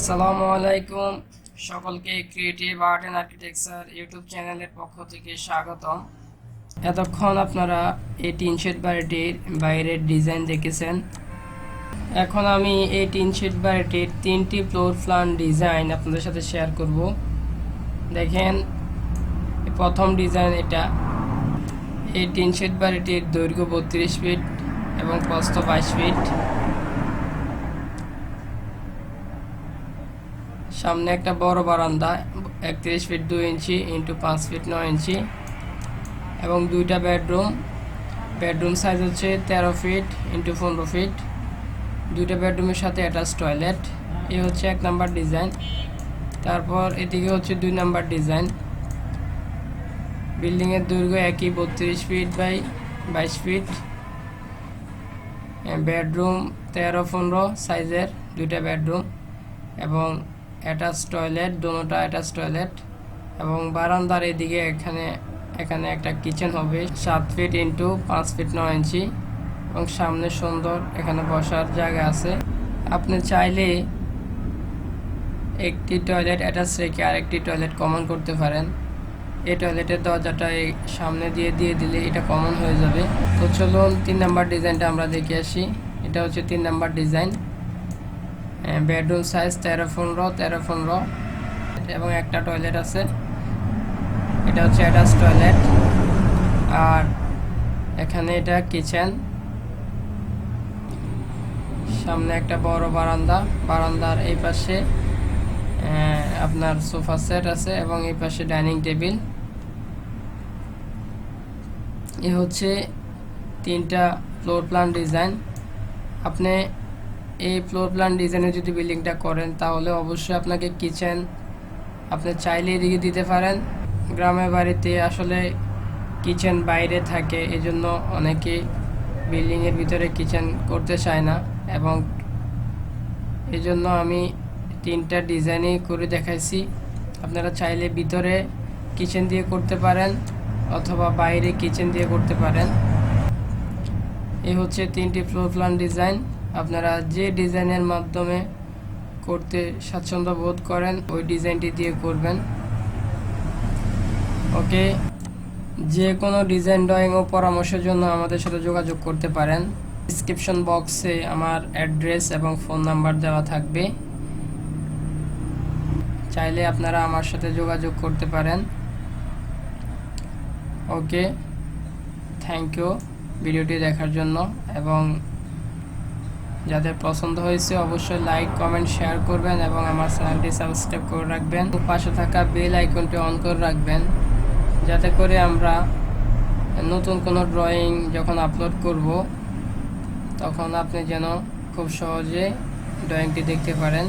আসসালামু আলাইকুম, সকলকে creative art and architecture YouTube চ্যানেলের পক্ষ থেকে স্বাগতম। এতক্ষণ আপনারা এই টিন শেড বাড়িটির বাইরের ডিজাইন দেখেছেন। এখন আমি এই টিন শেড বাড়িটির 3টি ফ্লোর প্ল্যান ডিজাইন আপনাদের সাথে শেয়ার করব। দেখেন, প্রথম ডিজাইন এটা। এই টিন শেড বাড়িটির দৈর্ঘ্য 32 ফিট এবং প্রস্থ 22 ফিট। সামনে একটা বড় বারান্দা 31 ফিট 2 ইঞ্চি ইন্টু 5 ফিট 9 ইঞ্চি এবং দুইটা বেডরুম সাইজ হচ্ছে 13 ফিট ইন্টু 15 ফিট। দুইটা বেডরুমের সাথে অ্যাটাচ টয়লেট। এই হচ্ছে 1 নাম্বার ডিজাইন। তারপর এদিকে হচ্ছে 2 নাম্বার ডিজাইন। বিল্ডিংয়ের দৈর্ঘ্য একই 32 ফিট বাই 22 ফিট। বেডরুম 13-15 সাইজের দুইটা বেডরুম এবং অ্যাটাচ টয়লেট, দুটোটা অ্যাটাচ টয়লেট এবং বারান্দার এদিকে এখানে একটা কিচেন হবে 7 ফিট ইন্টু 5 ফিট 9 ইঞ্চি এবং সামনে সুন্দর এখানে বসার জায়গা আছে। আপনি চাইলে একটি টয়লেট অ্যাটাচ রেখে আরেকটি টয়লেট কমন করতে পারেন। এই টয়লেটের দরজাটা এই সামনে দিয়ে দিলে এটা কমন হয়ে যাবে। তো চলুন 3 নাম্বার ডিজাইনটা আমরা দেখে আসি। এটা হচ্ছে 3 নাম্বার ডিজাইন। বেডরুম সাইজ 13-15 এবং একটা টয়লেট আছে। এটা হচ্ছে অ্যাটাচ টয়লেট আর এখানে এটা কিচেন। সামনে একটা বড় বারান্দার এই পাশে আপনার সোফা সেট আছে এবং এই পাশে ডাইনিং টেবিল। এই হচ্ছে 3টা ফ্লোর প্ল্যান ডিজাইন। আপনি এই ফ্লোর প্ল্যান ডিজাইনে যদি বিল্ডিংটা করেন তাহলে অবশ্যই আপনাকে কিচেন আপনি চাইলে এদিকে দিতে পারেন। গ্রামের বাড়িতে আসলে কিচেন বাইরে থাকে, এজন্য অনেকে বিল্ডিংয়ের ভিতরে কিচেন করতে চায় না এবং এজন্য আমি 3টা ডিজাইনই করে দেখাইছি। আপনারা চাইলে ভিতরে কিচেন দিয়ে করতে পারেন অথবা বাইরে কিচেন দিয়ে করতে পারেন। এই হচ্ছে 3টি ফ্লোর প্ল্যান ডিজাইন। আপনারা যে ডিজাইনের মাধ্যমে করতে স্বাচ্ছন্দ্য বোধ করেন ওই ডিজাইনটি দিয়ে করবেন। ওকে, যে কোনো ডিজাইন ড্রয়িং ও পরামর্শের জন্য আমাদের সাথে যোগাযোগ করতে পারেন। ডেসক্রিপশন বক্সে আমার অ্যাড্রেস এবং ফোন নাম্বার দেওয়া থাকবে, চাইলে আপনারা আমার সাথে যোগাযোগ করতে পারেন। ওকে, থ্যাংক ইউ ভিডিওটি দেখার জন্য এবং যাদের পছন্দ হয়েছে অবশ্যই লাইক, কমেন্ট, শেয়ার করবেন এবং আমার চ্যানেলটি সাবস্ক্রাইব করে রাখবেন। পাশে থাকা বেল আইকনটি অন করে রাখবেন যাতে করে আমরা নতুন কোনো ড্রয়িং যখন আপলোড করব তখন আপনি যেন খুব সহজে ড্রয়িংটি দেখতে পারেন।